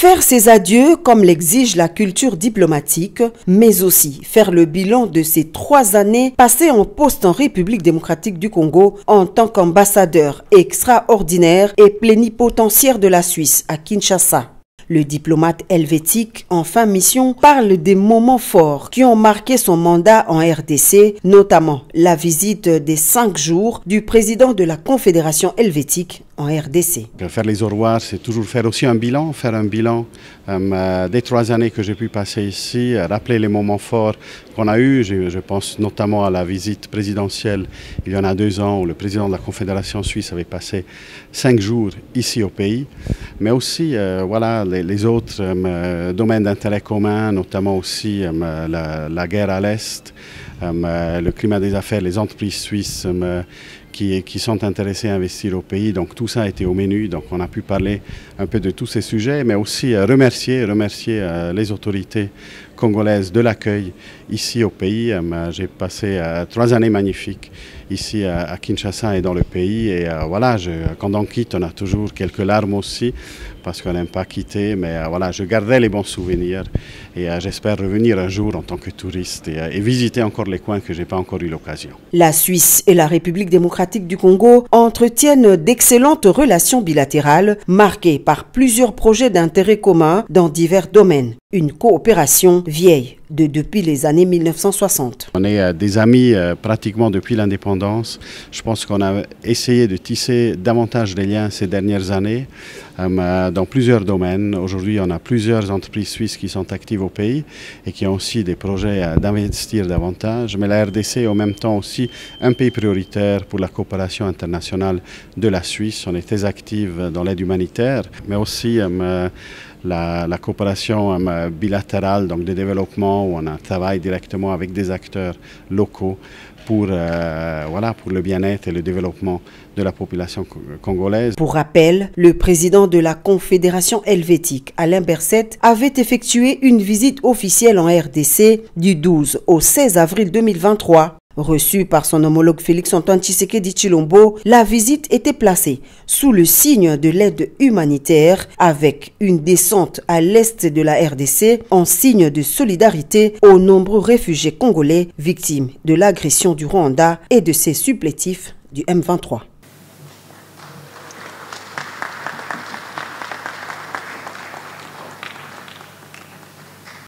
Faire ses adieux comme l'exige la culture diplomatique, mais aussi faire le bilan de ces 3 années passées en poste en République démocratique du Congo en tant qu'ambassadeur extraordinaire et plénipotentiaire de la Suisse à Kinshasa. Le diplomate helvétique en fin mission parle des moments forts qui ont marqué son mandat en RDC, notamment la visite des 5 jours du président de la Confédération helvétique en RDC. Faire les au revoir, c'est toujours faire aussi un bilan, des 3 années que j'ai pu passer ici, rappeler les moments forts qu'on a eus. Je pense notamment à la visite présidentielle il y en a 2 ans où le président de la Confédération suisse avait passé 5 jours ici au pays, mais aussi les autres domaines d'intérêt commun, notamment aussi la guerre à l'Est, le climat des affaires, les entreprises suisses qui sont intéressés à investir au pays. Donc tout ça a été au menu, donc on a pu parler un peu de tous ces sujets, mais aussi remercier les autorités congolaises de l'accueil ici au pays. J'ai passé 3 années magnifiques ici à Kinshasa et dans le pays, et quand on quitte, on a toujours quelques larmes aussi, parce qu'on n'aime pas quitter, mais je garderai les bons souvenirs, et j'espère revenir un jour en tant que touriste et visiter encore les coins que je n'ai pas encore eu l'occasion. La Suisse et la République démocratique du Congo entretiennent d'excellentes relations bilatérales, marquées par plusieurs projets d'intérêt commun dans divers domaines. Une coopération vieille depuis les années 1960. On est des amis pratiquement depuis l'indépendance. Je pense qu'on a essayé de tisser davantage des liens ces dernières années dans plusieurs domaines. Aujourd'hui, on a plusieurs entreprises suisses qui sont actives au pays et qui ont aussi des projets d'investir davantage. Mais la RDC est en même temps aussi un pays prioritaire pour la coopération internationale de la Suisse. On est très active dans l'aide humanitaire, mais aussi la coopération bilatérale, donc de développement, où on travaille directement avec des acteurs locaux pour le bien-être et le développement de la population congolaise. Pour rappel, le président de la Confédération helvétique, Alain Berset, avait effectué une visite officielle en RDC du 12 au 16 avril 2023. Reçu par son homologue Félix-Antoine Tshisekedi Tshilombo, la visite était placée sous le signe de l'aide humanitaire avec une descente à l'est de la RDC en signe de solidarité aux nombreux réfugiés congolais victimes de l'agression du Rwanda et de ses supplétifs du M23.